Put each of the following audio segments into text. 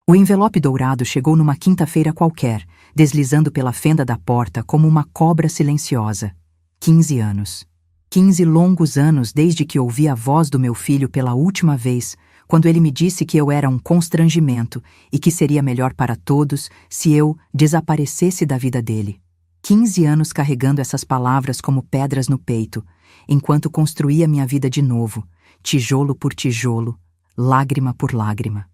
O envelope dourado chegou numa quinta-feira qualquer, deslizando pela fenda da porta como uma cobra silenciosa. 15 anos. 15 longos anos desde que ouvi a voz do meu filho pela última vez, quando ele me disse que eu era um constrangimento e que seria melhor para todos se eu desaparecesse da vida dele. 15 anos carregando essas palavras como pedras no peito, enquanto construía minha vida de novo, tijolo por tijolo, lágrima por lágrima.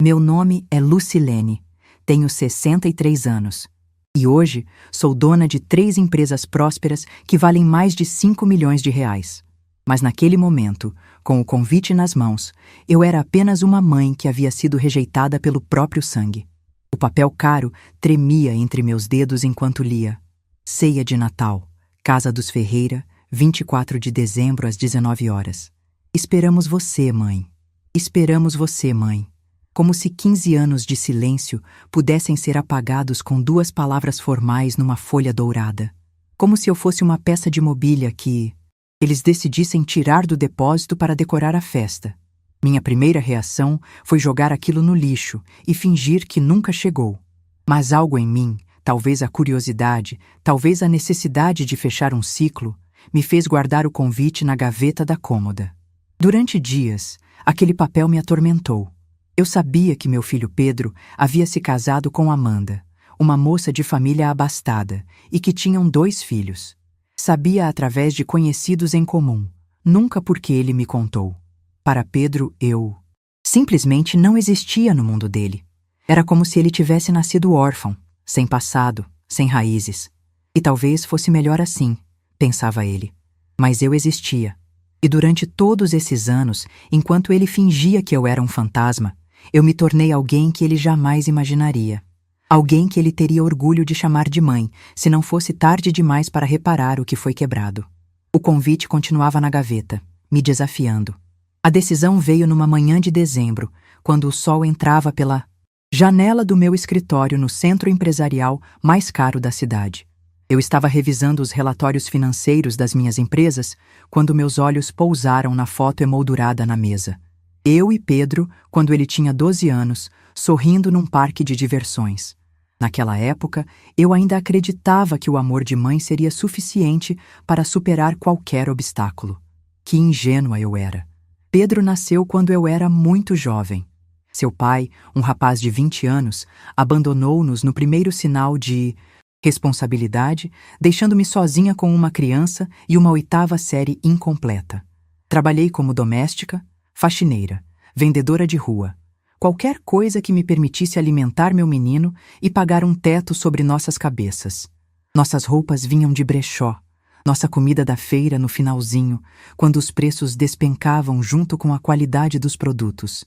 Meu nome é Lucilene, tenho 63 anos. E hoje sou dona de 3 empresas prósperas que valem mais de 5 milhões de reais. Mas naquele momento, com o convite nas mãos, eu era apenas uma mãe que havia sido rejeitada pelo próprio sangue. O papel caro tremia entre meus dedos enquanto lia. Ceia de Natal, Casa dos Ferreira, 24 de dezembro às 19 horas. Esperamos você, mãe. Esperamos você, mãe. Como se 15 anos de silêncio pudessem ser apagados com 2 palavras formais numa folha dourada. Como se eu fosse uma peça de mobília que eles decidissem tirar do depósito para decorar a festa. Minha primeira reação foi jogar aquilo no lixo e fingir que nunca chegou. Mas algo em mim, talvez a curiosidade, talvez a necessidade de fechar um ciclo, me fez guardar o convite na gaveta da cômoda. Durante dias, aquele papel me atormentou. Eu sabia que meu filho Pedro havia se casado com Amanda, uma moça de família abastada, e que tinham 2 filhos. Sabia através de conhecidos em comum, nunca porque ele me contou. Para Pedro, eu simplesmente não existia no mundo dele. Era como se ele tivesse nascido órfão, sem passado, sem raízes. E talvez fosse melhor assim, pensava ele. Mas eu existia. E durante todos esses anos, enquanto ele fingia que eu era um fantasma, eu me tornei alguém que ele jamais imaginaria. Alguém que ele teria orgulho de chamar de mãe, se não fosse tarde demais para reparar o que foi quebrado. O convite continuava na gaveta, me desafiando. A decisão veio numa manhã de dezembro, quando o sol entrava pela janela do meu escritório no centro empresarial mais caro da cidade. Eu estava revisando os relatórios financeiros das minhas empresas, quando meus olhos pousaram na foto emoldurada na mesa. Eu e Pedro, quando ele tinha 12 anos, sorrindo num parque de diversões. Naquela época, eu ainda acreditava que o amor de mãe seria suficiente para superar qualquer obstáculo. Que ingênua eu era. Pedro nasceu quando eu era muito jovem. Seu pai, um rapaz de 20 anos, abandonou-nos no primeiro sinal de responsabilidade, deixando-me sozinha com uma criança e uma 8ª série incompleta. Trabalhei como doméstica, faxineira, vendedora de rua, qualquer coisa que me permitisse alimentar meu menino e pagar um teto sobre nossas cabeças. Nossas roupas vinham de brechó, nossa comida da feira no finalzinho, quando os preços despencavam junto com a qualidade dos produtos.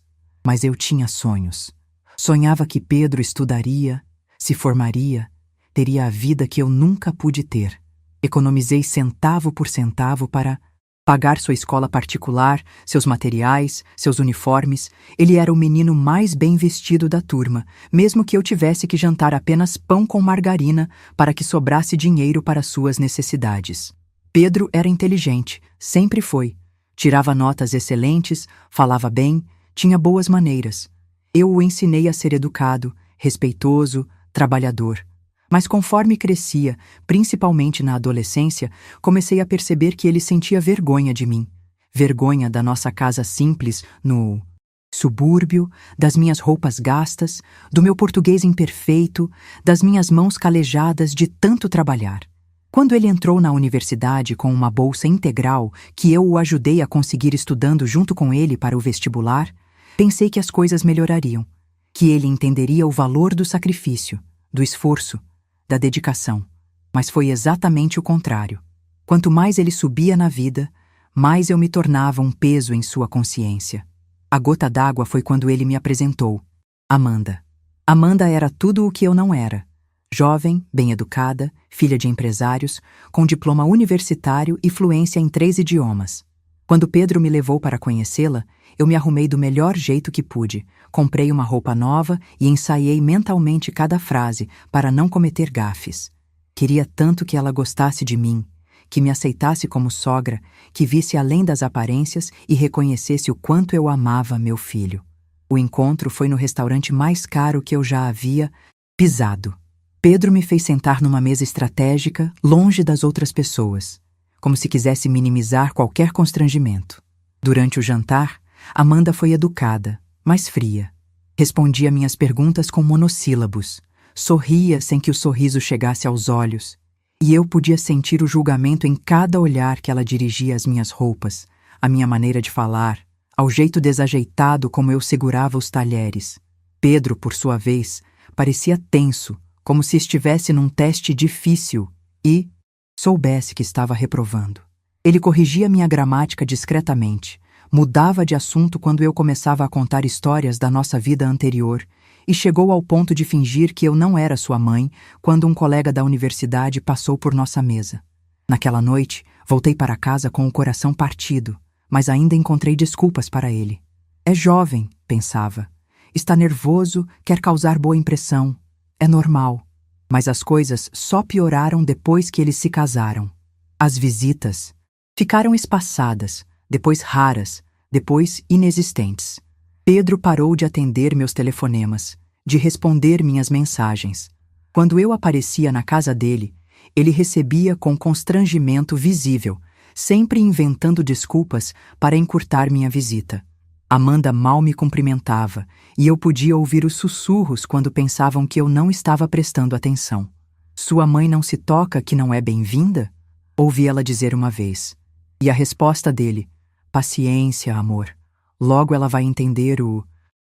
Mas eu tinha sonhos. Sonhava que Pedro estudaria, se formaria, teria a vida que eu nunca pude ter. Economizei centavo por centavo para pagar sua escola particular, seus materiais, seus uniformes. Ele era o menino mais bem vestido da turma, mesmo que eu tivesse que jantar apenas pão com margarina para que sobrasse dinheiro para suas necessidades. Pedro era inteligente, sempre foi. Tirava notas excelentes, falava bem, tinha boas maneiras. Eu o ensinei a ser educado, respeitoso, trabalhador. Mas conforme crescia, principalmente na adolescência, comecei a perceber que ele sentia vergonha de mim. Vergonha da nossa casa simples no subúrbio, das minhas roupas gastas, do meu português imperfeito, das minhas mãos calejadas de tanto trabalhar. Quando ele entrou na universidade com uma bolsa integral que eu o ajudei a conseguir estudando junto com ele para o vestibular, pensei que as coisas melhorariam, que ele entenderia o valor do sacrifício, do esforço, da dedicação. Mas foi exatamente o contrário. Quanto mais ele subia na vida, mais eu me tornava um peso em sua consciência. A gota d'água foi quando ele me apresentou Amanda. Amanda era tudo o que eu não era. Jovem, bem-educada, filha de empresários, com diploma universitário e fluência em 3 idiomas. Quando Pedro me levou para conhecê-la, eu me arrumei do melhor jeito que pude, comprei uma roupa nova e ensaiei mentalmente cada frase para não cometer gafes. Queria tanto que ela gostasse de mim, que me aceitasse como sogra, que visse além das aparências e reconhecesse o quanto eu amava meu filho. O encontro foi no restaurante mais caro que eu já havia pisado. Pedro me fez sentar numa mesa estratégica, longe das outras pessoas, como se quisesse minimizar qualquer constrangimento. Durante o jantar, Amanda foi educada, mas fria. Respondia minhas perguntas com monossílabos, sorria sem que o sorriso chegasse aos olhos, e eu podia sentir o julgamento em cada olhar que ela dirigia às minhas roupas, à minha maneira de falar, ao jeito desajeitado como eu segurava os talheres. Pedro, por sua vez, parecia tenso, como se estivesse num teste difícil e soubesse que estava reprovando. Ele corrigia minha gramática discretamente, mudava de assunto quando eu começava a contar histórias da nossa vida anterior e chegou ao ponto de fingir que eu não era sua mãe quando um colega da universidade passou por nossa mesa. Naquela noite, voltei para casa com o coração partido, mas ainda encontrei desculpas para ele. É jovem, pensava. Está nervoso, quer causar boa impressão. É normal. Mas as coisas só pioraram depois que eles se casaram. As visitas ficaram espaçadas, depois raras, depois inexistentes. Pedro parou de atender meus telefonemas, de responder minhas mensagens. Quando eu aparecia na casa dele, ele recebia com constrangimento visível, sempre inventando desculpas para encurtar minha visita. Amanda mal me cumprimentava, e eu podia ouvir os sussurros quando pensavam que eu não estava prestando atenção. "Sua mãe não se toca que não é bem-vinda?" Ouvi ela dizer uma vez. E a resposta dele: "Paciência, amor. Logo ela vai entender o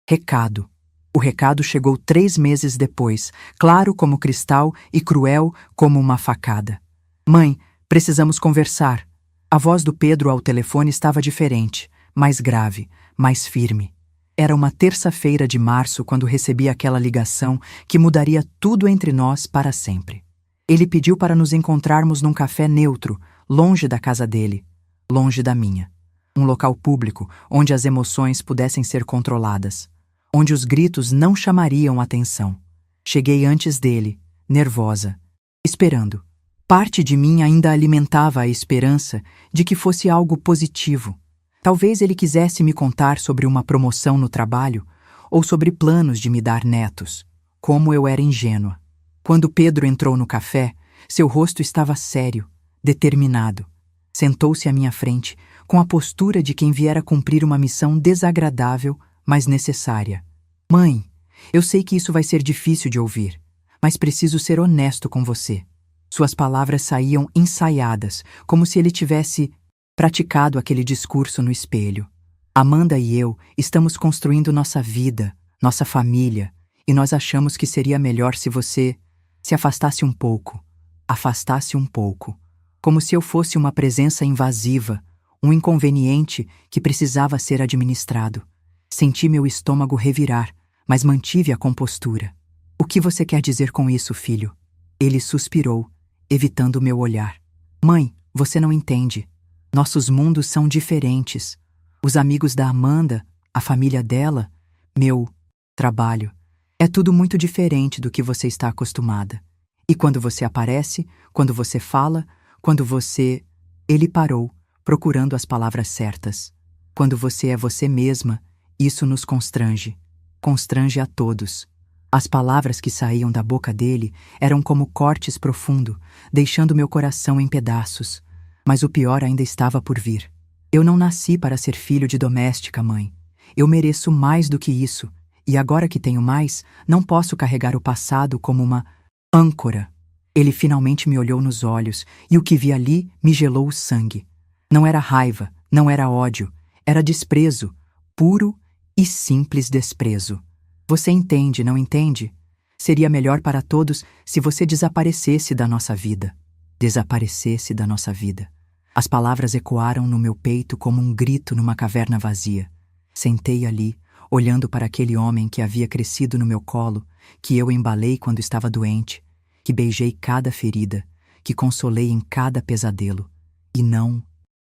recado." O recado chegou 3 meses depois, claro como cristal e cruel como uma facada. "Mãe, precisamos conversar." A voz do Pedro ao telefone estava diferente, mais grave, mais firme. Era uma terça-feira de março quando recebi aquela ligação que mudaria tudo entre nós para sempre. Ele pediu para nos encontrarmos num café neutro, longe da casa dele, longe da minha. Um local público onde as emoções pudessem ser controladas, onde os gritos não chamariam atenção. Cheguei antes dele, nervosa, esperando. Parte de mim ainda alimentava a esperança de que fosse algo positivo. Talvez ele quisesse me contar sobre uma promoção no trabalho ou sobre planos de me dar netos. Como eu era ingênua. Quando Pedro entrou no café, seu rosto estava sério, determinado. Sentou-se à minha frente, com a postura de quem viera cumprir uma missão desagradável, mas necessária. "Mãe, eu sei que isso vai ser difícil de ouvir, mas preciso ser honesto com você." Suas palavras saíam ensaiadas, como se ele tivesse praticado aquele discurso no espelho. "Amanda e eu estamos construindo nossa vida, nossa família, e nós achamos que seria melhor se você se afastasse um pouco. Afastasse um pouco. Como se eu fosse uma presença invasiva, um inconveniente que precisava ser administrado." Senti meu estômago revirar, mas mantive a compostura. "O que você quer dizer com isso, filho?" Ele suspirou, evitando meu olhar. "Mãe, você não entende. Nossos mundos são diferentes. Os amigos da Amanda, a família dela, meu trabalho. É tudo muito diferente do que você está acostumada. E quando você aparece, quando você fala, quando você..." Ele parou, procurando as palavras certas. "Quando você é você mesma, isso nos constrange. Constrange a todos." As palavras que saíam da boca dele eram como cortes profundos, deixando meu coração em pedaços. Mas o pior ainda estava por vir. Eu não nasci para ser filho de doméstica, mãe. Eu mereço mais do que isso, e agora que tenho mais, não posso carregar o passado como uma âncora. Ele finalmente me olhou nos olhos, e o que vi ali me gelou o sangue. Não era raiva, não era ódio, era desprezo, puro e simples desprezo. "Você entende, não entende? Seria melhor para todos se você desaparecesse da nossa vida." Desaparecesse da nossa vida. As palavras ecoaram no meu peito como um grito numa caverna vazia. Sentei ali, olhando para aquele homem que havia crescido no meu colo, que eu embalei quando estava doente, que beijei cada ferida, que consolei em cada pesadelo. E não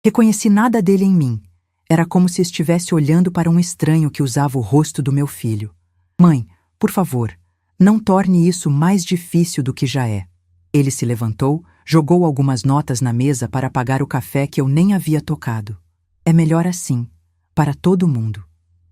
reconheci nada dele em mim. Era como se estivesse olhando para um estranho que usava o rosto do meu filho. "Mãe, por favor, não torne isso mais difícil do que já é." Ele se levantou, jogou algumas notas na mesa para pagar o café que eu nem havia tocado. "É melhor assim, para todo mundo."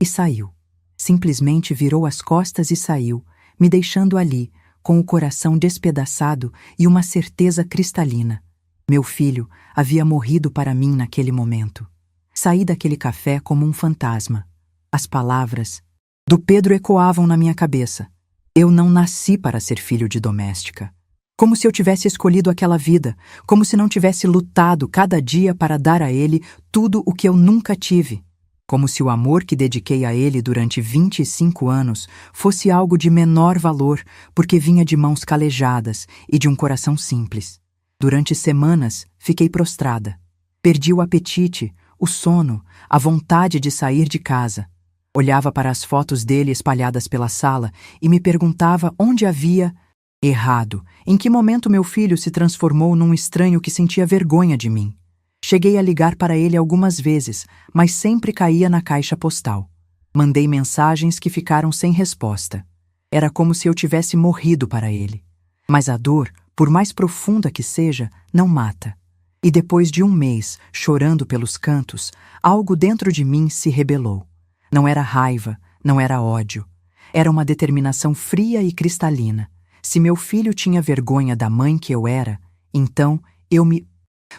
E saiu. Simplesmente virou as costas e saiu, me deixando ali, com o coração despedaçado e uma certeza cristalina. Meu filho havia morrido para mim naquele momento. Saí daquele café como um fantasma. As palavras do Pedro ecoavam na minha cabeça. Eu não nasci para ser filho de doméstica. Como se eu tivesse escolhido aquela vida, como se não tivesse lutado cada dia para dar a ele tudo o que eu nunca tive. Como se o amor que dediquei a ele durante 25 anos fosse algo de menor valor, porque vinha de mãos calejadas e de um coração simples. Durante semanas, fiquei prostrada. Perdi o apetite, o sono, a vontade de sair de casa. Olhava para as fotos dele espalhadas pela sala e me perguntava onde havia errado, em que momento meu filho se transformou num estranho que sentia vergonha de mim. Cheguei a ligar para ele algumas vezes, mas sempre caía na caixa postal. Mandei mensagens que ficaram sem resposta. Era como se eu tivesse morrido para ele. Mas a dor, por mais profunda que seja, não mata. E depois de um mês, chorando pelos cantos, algo dentro de mim se rebelou. Não era raiva, não era ódio. Era uma determinação fria e cristalina. Se meu filho tinha vergonha da mãe que eu era, então eu me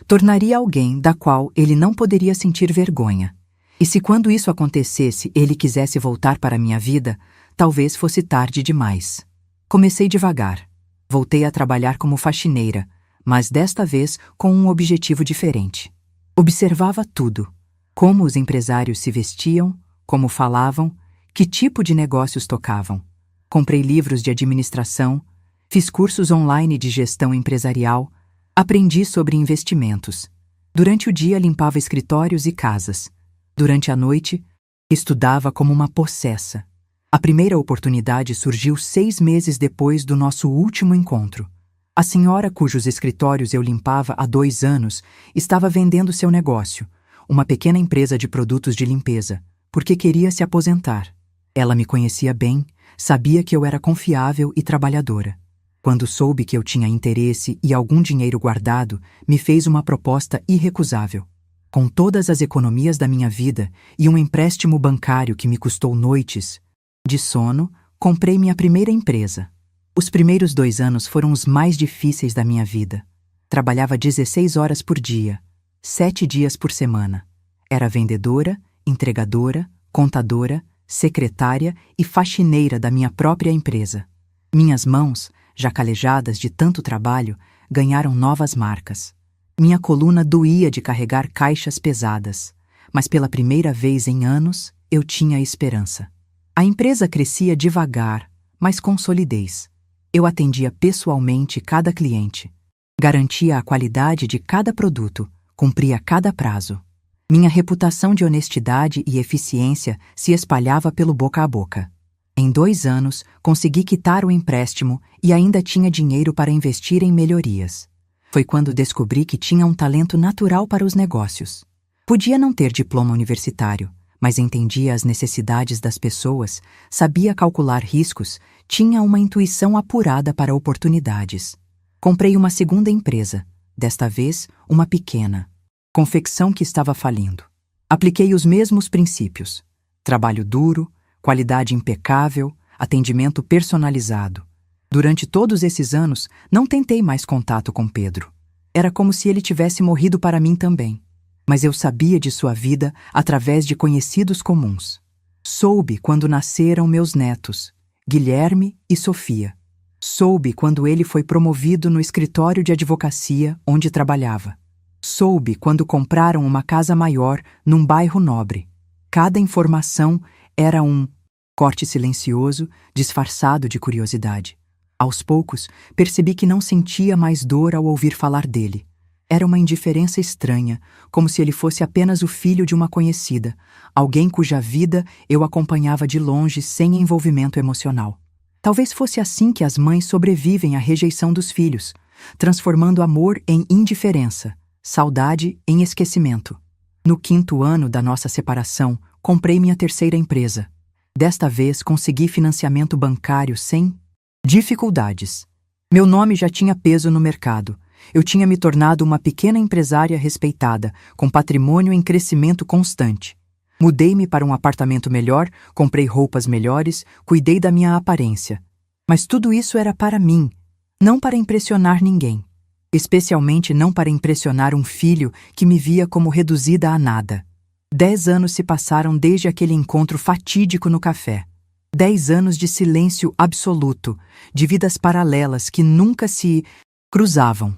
tornaria alguém da qual ele não poderia sentir vergonha. E se quando isso acontecesse ele quisesse voltar para a minha vida, talvez fosse tarde demais. Comecei devagar. Voltei a trabalhar como faxineira, mas desta vez com um objetivo diferente. Observava tudo. Como os empresários se vestiam, como falavam, que tipo de negócios tocavam. Comprei livros de administração, fiz cursos online de gestão empresarial, aprendi sobre investimentos. Durante o dia limpava escritórios e casas. Durante a noite, estudava como uma possessa. A primeira oportunidade surgiu 6 meses depois do nosso último encontro. A senhora cujos escritórios eu limpava há 2 anos estava vendendo seu negócio, uma pequena empresa de produtos de limpeza, porque queria se aposentar. Ela me conhecia bem, sabia que eu era confiável e trabalhadora. Quando soube que eu tinha interesse e algum dinheiro guardado, me fez uma proposta irrecusável. Com todas as economias da minha vida e um empréstimo bancário que me custou noites de sono, comprei minha primeira empresa. Os primeiros 2 anos foram os mais difíceis da minha vida. Trabalhava 16 horas por dia, 7 dias por semana. Era vendedora, entregadora, contadora, secretária e faxineira da minha própria empresa. Minhas mãos, já calejadas de tanto trabalho, ganharam novas marcas. Minha coluna doía de carregar caixas pesadas, mas pela primeira vez em anos eu tinha esperança. A empresa crescia devagar, mas com solidez. Eu atendia pessoalmente cada cliente, garantia a qualidade de cada produto, cumpria cada prazo. Minha reputação de honestidade e eficiência se espalhava pelo boca a boca. Em 2 anos, consegui quitar o empréstimo e ainda tinha dinheiro para investir em melhorias. Foi quando descobri que tinha um talento natural para os negócios. Podia não ter diploma universitário, mas entendia as necessidades das pessoas, sabia calcular riscos, tinha uma intuição apurada para oportunidades. Comprei uma segunda empresa, desta vez uma pequena, confecção que estava falindo. Apliquei os mesmos princípios: trabalho duro, qualidade impecável, atendimento personalizado. Durante todos esses anos, não tentei mais contato com Pedro. Era como se ele tivesse morrido para mim também. Mas eu sabia de sua vida através de conhecidos comuns. Soube quando nasceram meus netos, Guilherme e Sofia. Soube quando ele foi promovido no escritório de advocacia onde trabalhava. Soube quando compraram uma casa maior num bairro nobre. Cada informação era um corte silencioso, disfarçado de curiosidade. Aos poucos, percebi que não sentia mais dor ao ouvir falar dele. Era uma indiferença estranha, como se ele fosse apenas o filho de uma conhecida, alguém cuja vida eu acompanhava de longe sem envolvimento emocional. Talvez fosse assim que as mães sobrevivem à rejeição dos filhos, transformando amor em indiferença, saudade em esquecimento. No 5º ano da nossa separação, comprei minha terceira empresa. Desta vez consegui financiamento bancário sem dificuldades. Meu nome já tinha peso no mercado. Eu tinha me tornado uma pequena empresária respeitada, com patrimônio em crescimento constante. Mudei-me para um apartamento melhor, comprei roupas melhores, cuidei da minha aparência. Mas tudo isso era para mim, não para impressionar ninguém. Especialmente não para impressionar um filho que me via como reduzida a nada. 10 anos se passaram desde aquele encontro fatídico no café. 10 anos de silêncio absoluto, de vidas paralelas que nunca se cruzavam.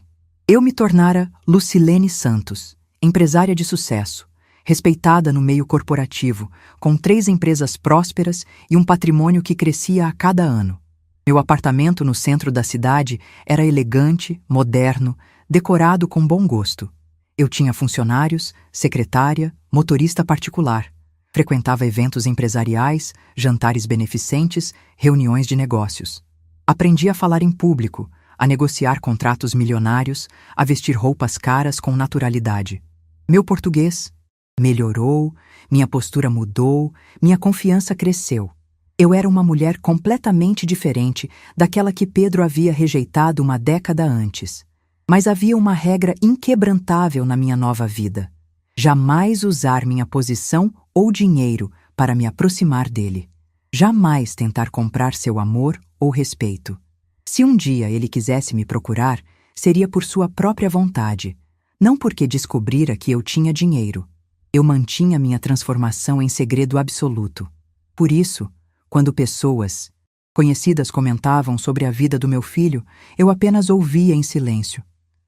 Eu me tornara Lucilene Santos, empresária de sucesso, respeitada no meio corporativo, com 3 empresas prósperas e um patrimônio que crescia a cada ano. Meu apartamento no centro da cidade era elegante, moderno, decorado com bom gosto. Eu tinha funcionários, secretária, motorista particular. Frequentava eventos empresariais, jantares beneficentes, reuniões de negócios. Aprendi a falar em público, a negociar contratos milionários, a vestir roupas caras com naturalidade. Meu português melhorou, minha postura mudou, minha confiança cresceu. Eu era uma mulher completamente diferente daquela que Pedro havia rejeitado uma década antes. Mas havia uma regra inquebrantável na minha nova vida: jamais usar minha posição ou dinheiro para me aproximar dele. Jamais tentar comprar seu amor ou respeito. Se um dia ele quisesse me procurar, seria por sua própria vontade, não porque descobrira que eu tinha dinheiro. Eu mantinha minha transformação em segredo absoluto. Por isso, quando pessoas conhecidas comentavam sobre a vida do meu filho, eu apenas ouvia em silêncio.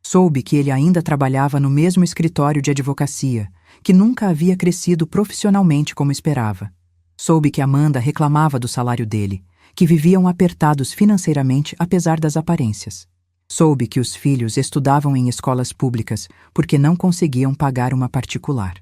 Soube que ele ainda trabalhava no mesmo escritório de advocacia, que nunca havia crescido profissionalmente como esperava. Soube que Amanda reclamava do salário dele, que viviam apertados financeiramente apesar das aparências. Soube que os filhos estudavam em escolas públicas porque não conseguiam pagar uma particular.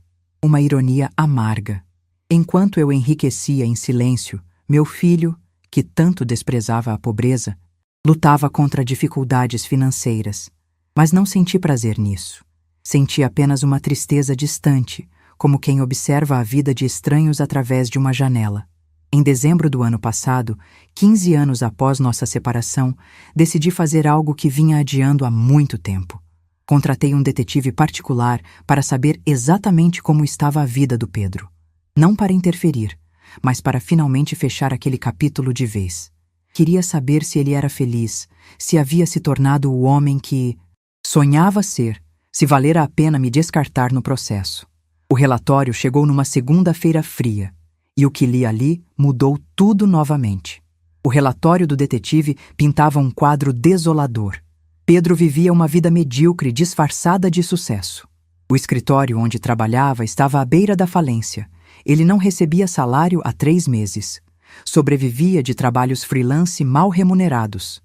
Uma ironia amarga. Enquanto eu enriquecia em silêncio, meu filho, que tanto desprezava a pobreza, lutava contra dificuldades financeiras. Mas não senti prazer nisso. Senti apenas uma tristeza distante, como quem observa a vida de estranhos através de uma janela. Em dezembro do ano passado, 15 anos após nossa separação, decidi fazer algo que vinha adiando há muito tempo. Contratei um detetive particular para saber exatamente como estava a vida do Pedro. Não para interferir, mas para finalmente fechar aquele capítulo de vez. Queria saber se ele era feliz, se havia se tornado o homem que sonhava ser, se valera a pena me descartar no processo. O relatório chegou numa segunda-feira fria, e o que li ali mudou tudo novamente. O relatório do detetive pintava um quadro desolador. Pedro vivia uma vida medíocre disfarçada de sucesso. O escritório onde trabalhava estava à beira da falência. Ele não recebia salário há 3 meses. Sobrevivia de trabalhos freelance mal remunerados.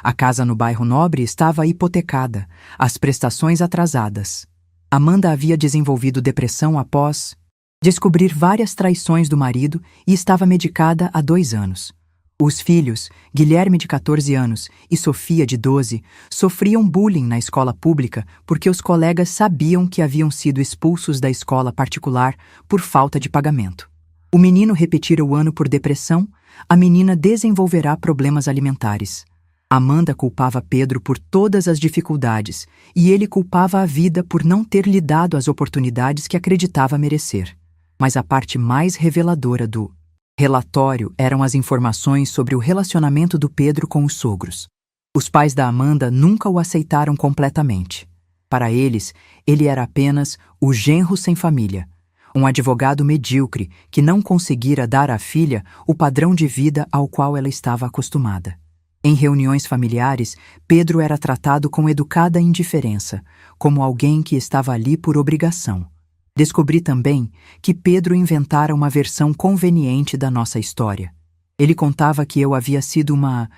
A casa no bairro Nobre estava hipotecada, as prestações atrasadas. Amanda havia desenvolvido depressão após descobrir várias traições do marido e estava medicada há 2 anos. Os filhos, Guilherme de 14 anos e Sofia de 12, sofriam bullying na escola pública porque os colegas sabiam que haviam sido expulsos da escola particular por falta de pagamento. O menino repetira o ano por depressão, a menina desenvolverá problemas alimentares. Amanda culpava Pedro por todas as dificuldades e ele culpava a vida por não ter lhe dado as oportunidades que acreditava merecer. Mas a parte mais reveladora do relatório eram as informações sobre o relacionamento do Pedro com os sogros. Os pais da Amanda nunca o aceitaram completamente. Para eles, ele era apenas o genro sem família, um advogado medíocre que não conseguira dar à filha o padrão de vida ao qual ela estava acostumada. Em reuniões familiares, Pedro era tratado com educada indiferença, como alguém que estava ali por obrigação. Descobri também que Pedro inventara uma versão conveniente da nossa história. Ele contava que eu havia sido uma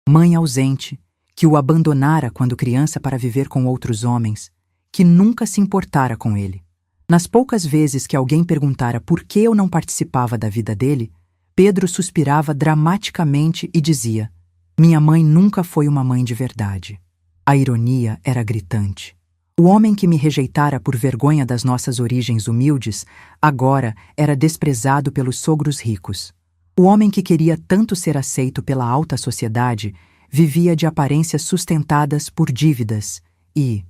mãe ausente, que o abandonara quando criança para viver com outros homens, que nunca se importara com ele. Nas poucas vezes que alguém perguntara por que eu não participava da vida dele, Pedro suspirava dramaticamente e dizia: "Minha mãe nunca foi uma mãe de verdade." A ironia era gritante. O homem que me rejeitara por vergonha das nossas origens humildes, agora era desprezado pelos sogros ricos. O homem que queria tanto ser aceito pela alta sociedade, vivia de aparências sustentadas por dívidas e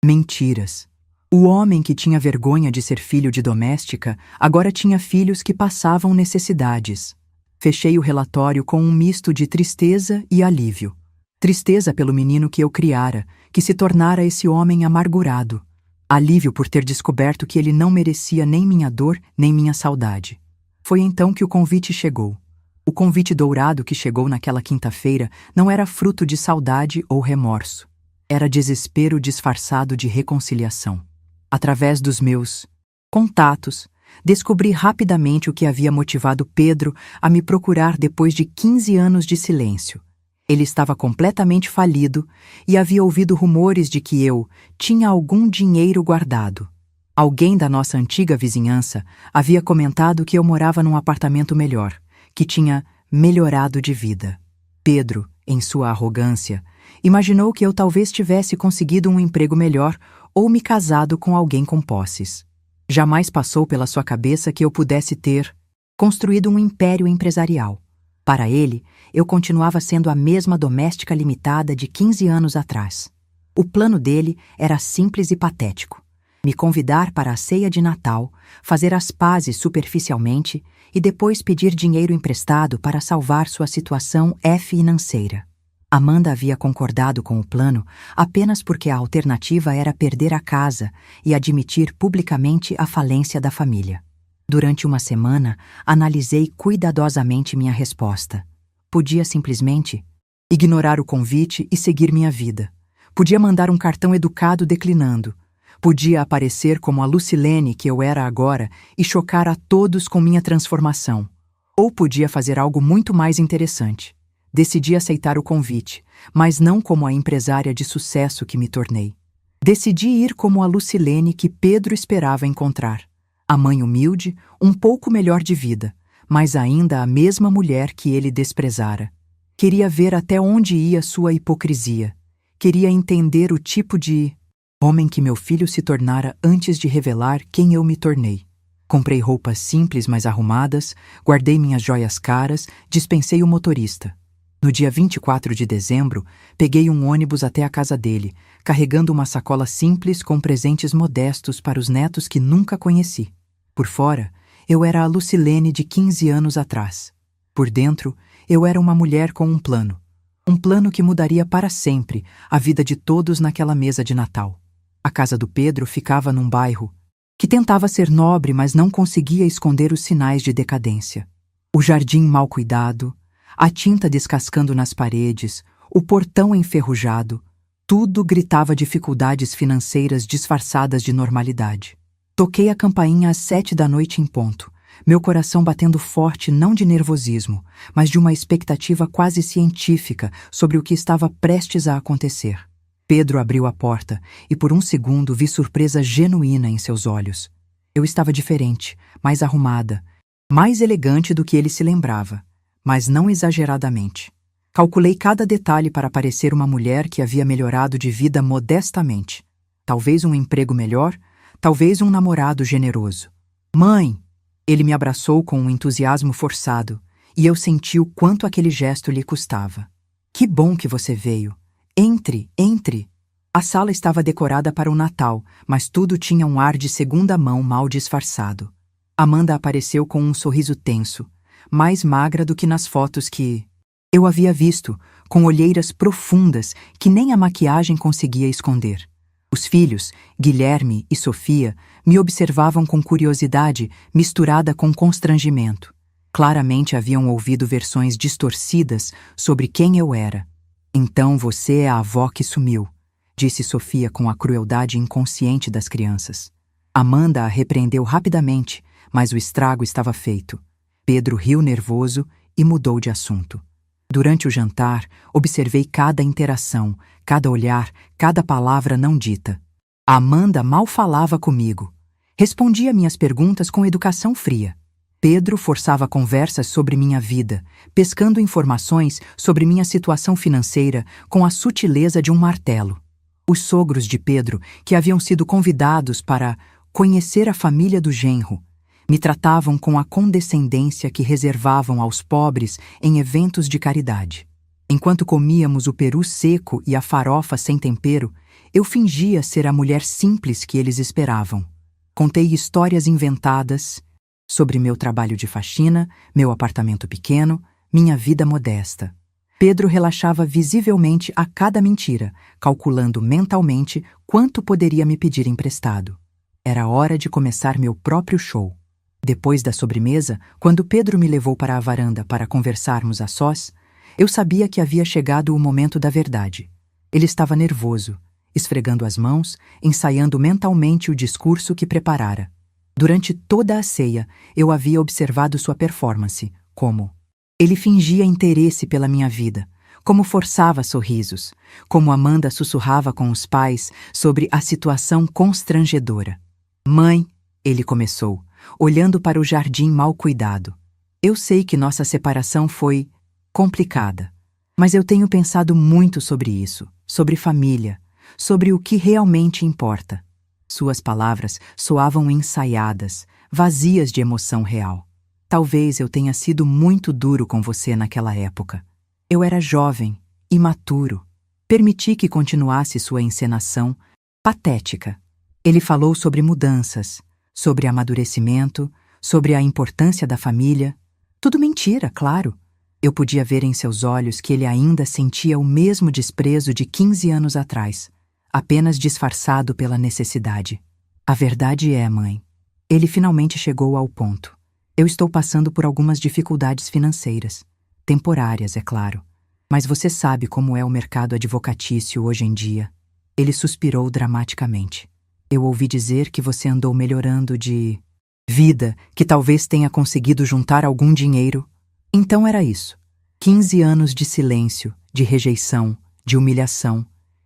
mentiras. O homem que tinha vergonha de ser filho de doméstica agora tinha filhos que passavam necessidades. Fechei o relatório com um misto de tristeza e alívio. Tristeza pelo menino que eu criara, que se tornara esse homem amargurado. Alívio por ter descoberto que ele não merecia nem minha dor, nem minha saudade. Foi então que o convite chegou. O convite dourado que chegou naquela quinta-feira não era fruto de saudade ou remorso. Era desespero disfarçado de reconciliação. Através dos meus contatos, descobri rapidamente o que havia motivado Pedro a me procurar depois de 15 anos de silêncio. Ele estava completamente falido e havia ouvido rumores de que eu tinha algum dinheiro guardado. Alguém da nossa antiga vizinhança havia comentado que eu morava num apartamento melhor, que tinha melhorado de vida. Pedro, em sua arrogância, imaginou que eu talvez tivesse conseguido um emprego melhor ou me casado com alguém com posses. Jamais passou pela sua cabeça que eu pudesse ter construído um império empresarial. Para ele, eu continuava sendo a mesma doméstica limitada de 15 anos atrás. O plano dele era simples e patético: me convidar para a ceia de Natal, fazer as pazes superficialmente e depois pedir dinheiro emprestado para salvar sua situação financeira. Amanda havia concordado com o plano apenas porque a alternativa era perder a casa e admitir publicamente a falência da família. Durante uma semana, analisei cuidadosamente minha resposta. Podia simplesmente ignorar o convite e seguir minha vida. Podia mandar um cartão educado declinando. Podia aparecer como a Lucilene que eu era agora e chocar a todos com minha transformação. Ou podia fazer algo muito mais interessante. Decidi aceitar o convite, mas não como a empresária de sucesso que me tornei. Decidi ir como a Lucilene que Pedro esperava encontrar. A mãe humilde, um pouco melhor de vida, mas ainda a mesma mulher que ele desprezara. Queria ver até onde ia sua hipocrisia. Queria entender o tipo de homem que meu filho se tornara antes de revelar quem eu me tornei. Comprei roupas simples, mas arrumadas, guardei minhas joias caras, dispensei o motorista. No dia 24 de dezembro, peguei um ônibus até a casa dele, carregando uma sacola simples com presentes modestos para os netos que nunca conheci. Por fora, eu era a Lucilene de 15 anos atrás. Por dentro, eu era uma mulher com um plano. Um plano que mudaria para sempre a vida de todos naquela mesa de Natal. A casa do Pedro ficava num bairro que tentava ser nobre, mas não conseguia esconder os sinais de decadência. O jardim mal cuidado, a tinta descascando nas paredes, o portão enferrujado, tudo gritava dificuldades financeiras disfarçadas de normalidade. Toquei a campainha às 7 da noite em ponto, meu coração batendo forte não de nervosismo, mas de uma expectativa quase científica sobre o que estava prestes a acontecer. Pedro abriu a porta e por um segundo vi surpresa genuína em seus olhos. Eu estava diferente, mais arrumada, mais elegante do que ele se lembrava, mas não exageradamente. Calculei cada detalhe para parecer uma mulher que havia melhorado de vida modestamente. Talvez um emprego melhor, talvez um namorado generoso. Mãe! Ele me abraçou com um entusiasmo forçado, e eu senti o quanto aquele gesto lhe custava. Que bom que você veio. Entre, entre. A sala estava decorada para o Natal, mas tudo tinha um ar de segunda mão mal disfarçado. Amanda apareceu com um sorriso tenso, mais magra do que nas fotos que eu havia visto, com olheiras profundas que nem a maquiagem conseguia esconder. Os filhos, Guilherme e Sofia, me observavam com curiosidade misturada com constrangimento. Claramente haviam ouvido versões distorcidas sobre quem eu era. Então você é a avó que sumiu, disse Sofia com a crueldade inconsciente das crianças. Amanda a repreendeu rapidamente, mas o estrago estava feito. Pedro riu nervoso e mudou de assunto. Durante o jantar, observei cada interação, cada olhar, cada palavra não dita. A Amanda mal falava comigo. Respondia minhas perguntas com educação fria. Pedro forçava conversas sobre minha vida, pescando informações sobre minha situação financeira com a sutileza de um martelo. Os sogros de Pedro, que haviam sido convidados para conhecer a família do genro, me tratavam com a condescendência que reservavam aos pobres em eventos de caridade. Enquanto comíamos o peru seco e a farofa sem tempero, eu fingia ser a mulher simples que eles esperavam. Contei histórias inventadas sobre meu trabalho de faxina, meu apartamento pequeno, minha vida modesta. Pedro relaxava visivelmente a cada mentira, calculando mentalmente quanto poderia me pedir emprestado. Era hora de começar meu próprio show. Depois da sobremesa, quando Pedro me levou para a varanda para conversarmos a sós, eu sabia que havia chegado o momento da verdade. Ele estava nervoso, esfregando as mãos, ensaiando mentalmente o discurso que preparara. Durante toda a ceia, eu havia observado sua performance, como ele fingia interesse pela minha vida, como forçava sorrisos, como Amanda sussurrava com os pais sobre a situação constrangedora. Mãe, ele começou, olhando para o jardim mal cuidado. Eu sei que nossa separação foi complicada, mas eu tenho pensado muito sobre isso, sobre família, sobre o que realmente importa. Suas palavras soavam ensaiadas, vazias de emoção real. Talvez eu tenha sido muito duro com você naquela época. Eu era jovem, imaturo. Permiti que continuasse sua encenação patética. Ele falou sobre mudanças, sobre amadurecimento, sobre a importância da família. Tudo mentira, claro. Eu podia ver em seus olhos que ele ainda sentia o mesmo desprezo de 15 anos atrás, apenas disfarçado pela necessidade. A verdade é, mãe, ele finalmente chegou ao ponto. Eu estou passando por algumas dificuldades financeiras. Temporárias, é claro. Mas você sabe como é o mercado advocatício hoje em dia. Ele suspirou dramaticamente. Eu ouvi dizer que você andou melhorando de vida, que talvez tenha conseguido juntar algum dinheiro. Então era isso. 15 anos de silêncio, de rejeição, de humilhação.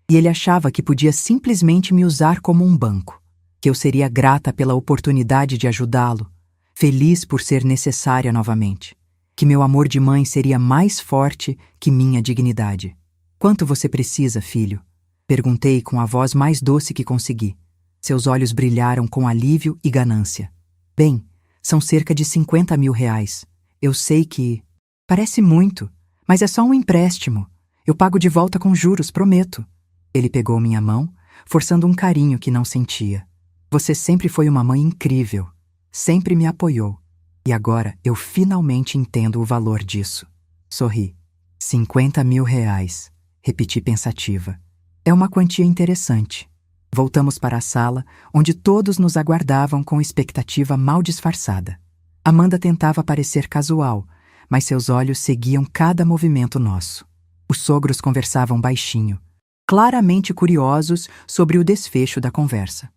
E ele achava que podia simplesmente me usar como um banco, que eu seria grata pela oportunidade de ajudá-lo, feliz por ser necessária novamente, que meu amor de mãe seria mais forte que minha dignidade. Quanto você precisa, filho? Perguntei com a voz mais doce que consegui. Seus olhos brilharam com alívio e ganância. Bem, são cerca de 50 mil reais. Eu sei que parece muito, mas é só um empréstimo. Eu pago de volta com juros, prometo. Ele pegou minha mão, forçando um carinho que não sentia. Você sempre foi uma mãe incrível. Sempre me apoiou. E agora eu finalmente entendo o valor disso. Sorri. 50 mil reais. Repeti pensativa. É uma quantia interessante. Voltamos para a sala, onde todos nos aguardavam com expectativa mal disfarçada. Amanda tentava parecer casual, mas seus olhos seguiam cada movimento nosso. Os sogros conversavam baixinho, claramente curiosos sobre o desfecho da conversa.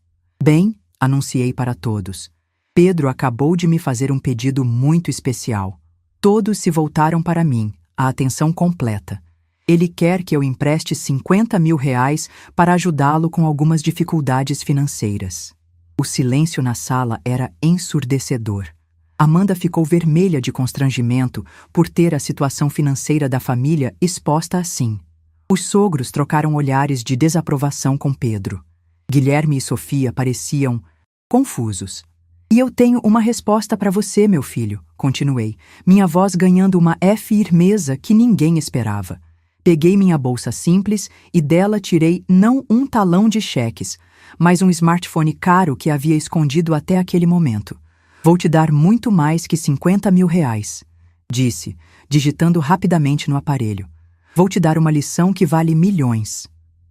Bem, anunciei para todos. Pedro acabou de me fazer um pedido muito especial. Todos se voltaram para mim, a atenção completa. Ele quer que eu empreste 50 mil reais para ajudá-lo com algumas dificuldades financeiras. O silêncio na sala era ensurdecedor. Amanda ficou vermelha de constrangimento por ter a situação financeira da família exposta assim. Os sogros trocaram olhares de desaprovação com Pedro. Guilherme e Sofia pareciam confusos. E eu tenho uma resposta para você, meu filho, continuei, minha voz ganhando uma firmeza que ninguém esperava. Peguei minha bolsa simples e dela tirei não um talão de cheques, mas um smartphone caro que havia escondido até aquele momento. Vou te dar muito mais que 50 mil reais, disse, digitando rapidamente no aparelho. Vou te dar uma lição que vale milhões.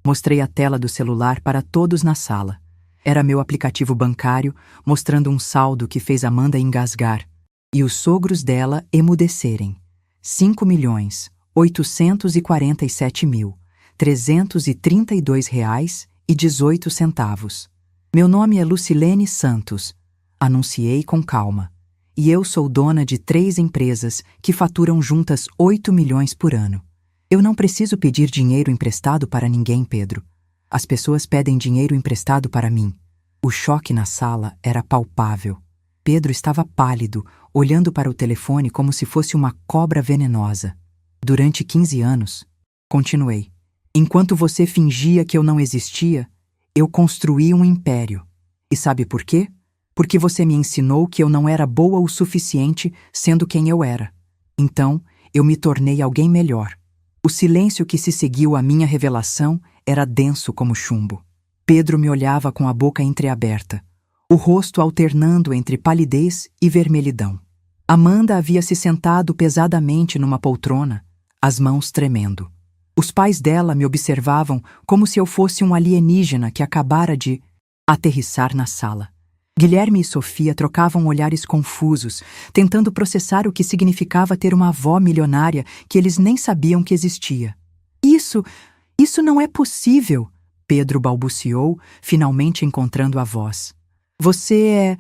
Mostrei a tela do celular para todos na sala. Era meu aplicativo bancário, mostrando um saldo que fez Amanda engasgar e os sogros dela emudecerem. 5.847.332 e 18 centavos. Meu nome é Lucilene Santos, anunciei com calma. E eu sou dona de 3 empresas que faturam juntas 8 milhões por ano. Eu não preciso pedir dinheiro emprestado para ninguém, Pedro. As pessoas pedem dinheiro emprestado para mim. O choque na sala era palpável. Pedro estava pálido, olhando para o telefone como se fosse uma cobra venenosa. Durante 15 anos, continuei. Enquanto você fingia que eu não existia, eu construí um império. E sabe por quê? Porque você me ensinou que eu não era boa o suficiente sendo quem eu era. Então, eu me tornei alguém melhor. O silêncio que se seguiu à minha revelação era denso como chumbo. Pedro me olhava com a boca entreaberta, o rosto alternando entre palidez e vermelhidão. Amanda havia se sentado pesadamente numa poltrona, as mãos tremendo. Os pais dela me observavam como se eu fosse um alienígena que acabara de aterrissar na sala. Guilherme e Sofia trocavam olhares confusos, tentando processar o que significava ter uma avó milionária que eles nem sabiam que existia. Isso não é possível, Pedro balbuciou, finalmente encontrando a voz. Você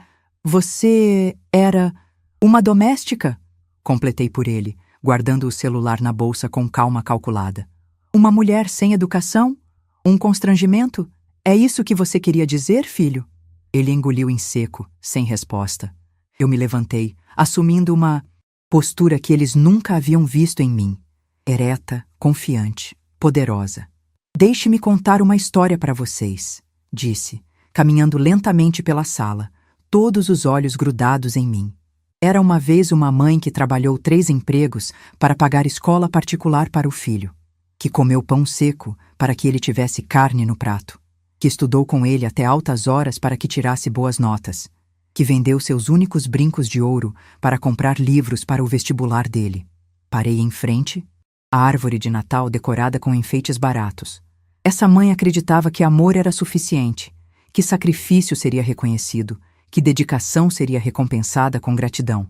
era uma doméstica? Completei por ele, guardando o celular na bolsa com calma calculada. Uma mulher sem educação? Um constrangimento? É isso que você queria dizer, filho? Ele engoliu em seco, sem resposta. Eu me levantei, assumindo uma postura que eles nunca haviam visto em mim. Ereta, confiante, poderosa. Deixe-me contar uma história para vocês, disse, caminhando lentamente pela sala, todos os olhos grudados em mim. Era uma vez uma mãe que trabalhou 3 empregos para pagar escola particular para o filho, que comeu pão seco para que ele tivesse carne no prato, que estudou com ele até altas horas para que tirasse boas notas, que vendeu seus únicos brincos de ouro para comprar livros para o vestibular dele. Parei em frente, a árvore de Natal decorada com enfeites baratos. Essa mãe acreditava que amor era suficiente, que sacrifício seria reconhecido, que dedicação seria recompensada com gratidão.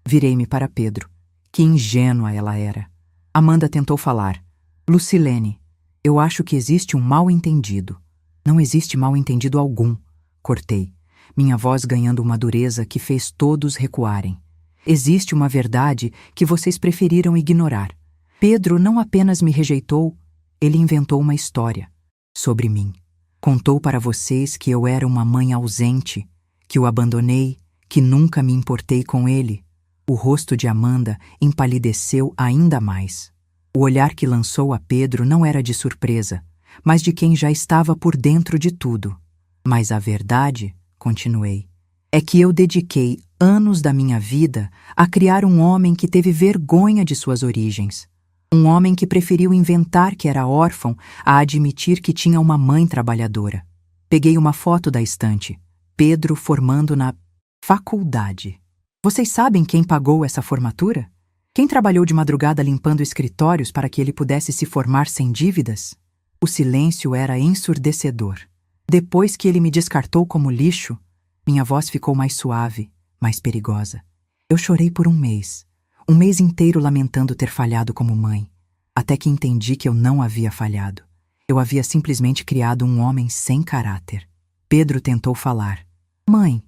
Virei-me para Pedro. Que ingênua ela era. Amanda tentou falar. Lucilene, eu acho que existe um mal-entendido. Não existe mal-entendido algum, cortei, minha voz ganhando uma dureza que fez todos recuarem. Existe uma verdade que vocês preferiram ignorar. Pedro não apenas me rejeitou, ele inventou uma história sobre mim. Contou para vocês que eu era uma mãe ausente, que o abandonei, que nunca me importei com ele. O rosto de Amanda empalideceu ainda mais. O olhar que lançou a Pedro não era de surpresa, mas de quem já estava por dentro de tudo. Mas a verdade, continuei, é que eu dediquei anos da minha vida a criar um homem que teve vergonha de suas origens. Um homem que preferiu inventar que era órfão a admitir que tinha uma mãe trabalhadora. Peguei uma foto da estante. Pedro formando na faculdade. Vocês sabem quem pagou essa formatura? Quem trabalhou de madrugada limpando escritórios para que ele pudesse se formar sem dívidas? O silêncio era ensurdecedor. Depois que ele me descartou como lixo, minha voz ficou mais suave, mais perigosa. Eu chorei por um mês inteiro lamentando ter falhado como mãe, até que entendi que eu não havia falhado. Eu havia simplesmente criado um homem sem caráter. Pedro tentou falar. Mãe,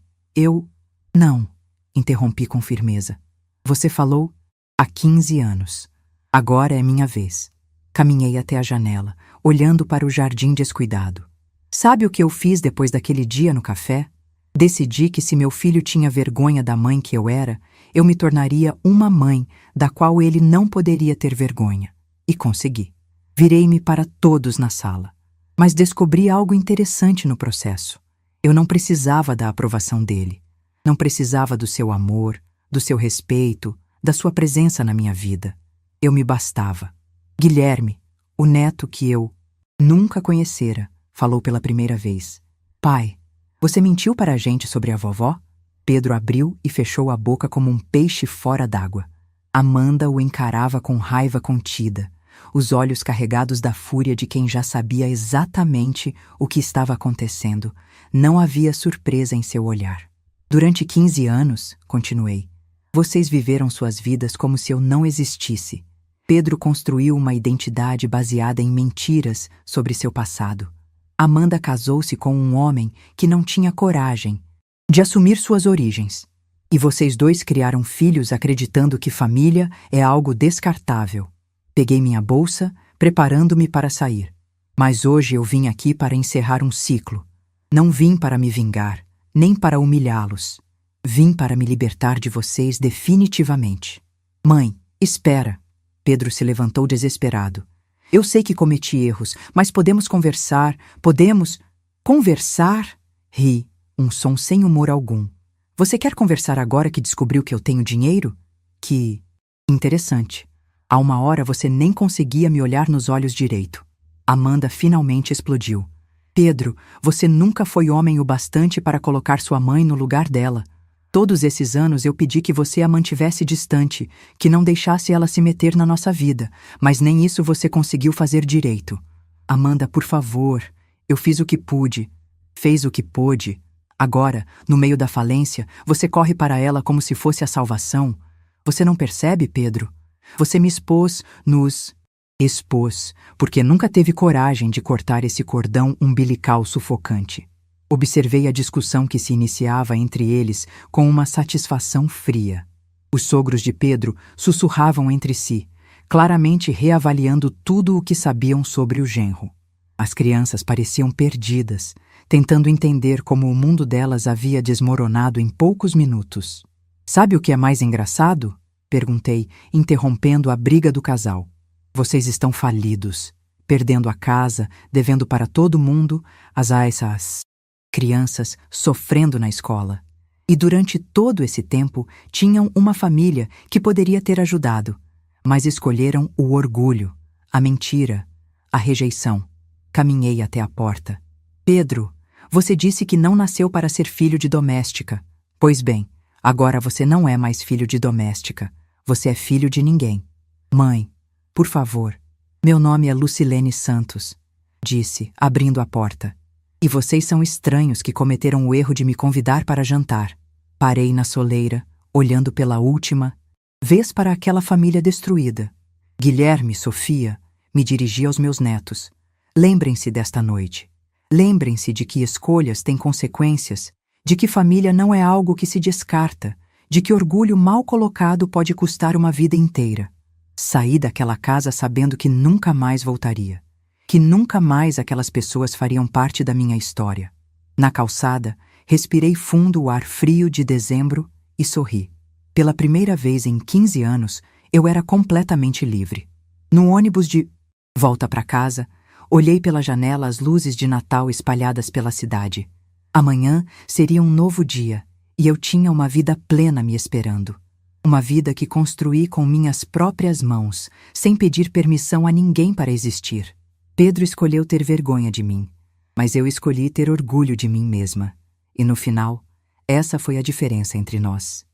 Não, interrompi com firmeza. Você falou há 15 anos. Agora é minha vez. Caminhei até a janela, olhando para o jardim descuidado. Sabe o que eu fiz depois daquele dia no café? Decidi que se meu filho tinha vergonha da mãe que eu era, eu me tornaria uma mãe da qual ele não poderia ter vergonha. E consegui. Virei-me para todos na sala. Mas descobri algo interessante no processo. Eu não precisava da aprovação dele. Não precisava do seu amor, do seu respeito, da sua presença na minha vida. Eu me bastava. Guilherme, o neto que eu nunca conhecera, falou pela primeira vez. Pai, você mentiu para a gente sobre a vovó? Pedro abriu e fechou a boca como um peixe fora d'água. Amanda o encarava com raiva contida, os olhos carregados da fúria de quem já sabia exatamente o que estava acontecendo. Não havia surpresa em seu olhar. Durante 15 anos, continuei, vocês viveram suas vidas como se eu não existisse. Pedro construiu uma identidade baseada em mentiras sobre seu passado. Amanda casou-se com um homem que não tinha coragem de assumir suas origens. E vocês dois criaram filhos acreditando que família é algo descartável. Peguei minha bolsa, preparando-me para sair. Mas hoje eu vim aqui para encerrar um ciclo. Não vim para me vingar, nem para humilhá-los. Vim para me libertar de vocês definitivamente. Mãe, espera. Pedro se levantou desesperado. Eu sei que cometi erros, mas podemos conversar, podemos... Conversar? Ri, um som sem humor algum. Você quer conversar agora que descobriu que eu tenho dinheiro? Que... interessante. Há uma hora você nem conseguia me olhar nos olhos direito. Amanda finalmente explodiu. Pedro, você nunca foi homem o bastante para colocar sua mãe no lugar dela. Todos esses anos eu pedi que você a mantivesse distante, que não deixasse ela se meter na nossa vida, mas nem isso você conseguiu fazer direito. Amanda, por favor, eu fiz o que pude, fez o que pôde. Agora, no meio da falência, você corre para ela como se fosse a salvação. Você não percebe, Pedro? Você me nos expôs, porque nunca teve coragem de cortar esse cordão umbilical sufocante. Observei a discussão que se iniciava entre eles com uma satisfação fria. Os sogros de Pedro sussurravam entre si, claramente reavaliando tudo o que sabiam sobre o genro. As crianças pareciam perdidas, tentando entender como o mundo delas havia desmoronado em poucos minutos. Sabe o que é mais engraçado? Perguntei, interrompendo a briga do casal. Vocês estão falidos, perdendo a casa, devendo para todo mundo, as crianças sofrendo na escola. E durante todo esse tempo tinham uma família que poderia ter ajudado, mas escolheram o orgulho, a mentira, a rejeição. Caminhei até a porta. Pedro, você disse que não nasceu para ser filho de doméstica. Pois bem, agora você não é mais filho de doméstica. Você é filho de ninguém. Mãe, por favor, meu nome é Lucilene Santos, disse, abrindo a porta. E vocês são estranhos que cometeram o erro de me convidar para jantar. Parei na soleira, olhando pela última vez para aquela família destruída. Guilherme, Sofia, me dirigi aos meus netos. Lembrem-se desta noite. Lembrem-se de que escolhas têm consequências, de que família não é algo que se descarta, de que orgulho mal colocado pode custar uma vida inteira. Saí daquela casa sabendo que nunca mais voltaria, que nunca mais aquelas pessoas fariam parte da minha história. Na calçada, respirei fundo o ar frio de dezembro e sorri. Pela primeira vez em 15 anos, eu era completamente livre. No ônibus de volta para casa, olhei pela janela as luzes de Natal espalhadas pela cidade. Amanhã seria um novo dia, e eu tinha uma vida plena me esperando. Uma vida que construí com minhas próprias mãos, sem pedir permissão a ninguém para existir. Pedro escolheu ter vergonha de mim, mas eu escolhi ter orgulho de mim mesma. E no final, essa foi a diferença entre nós.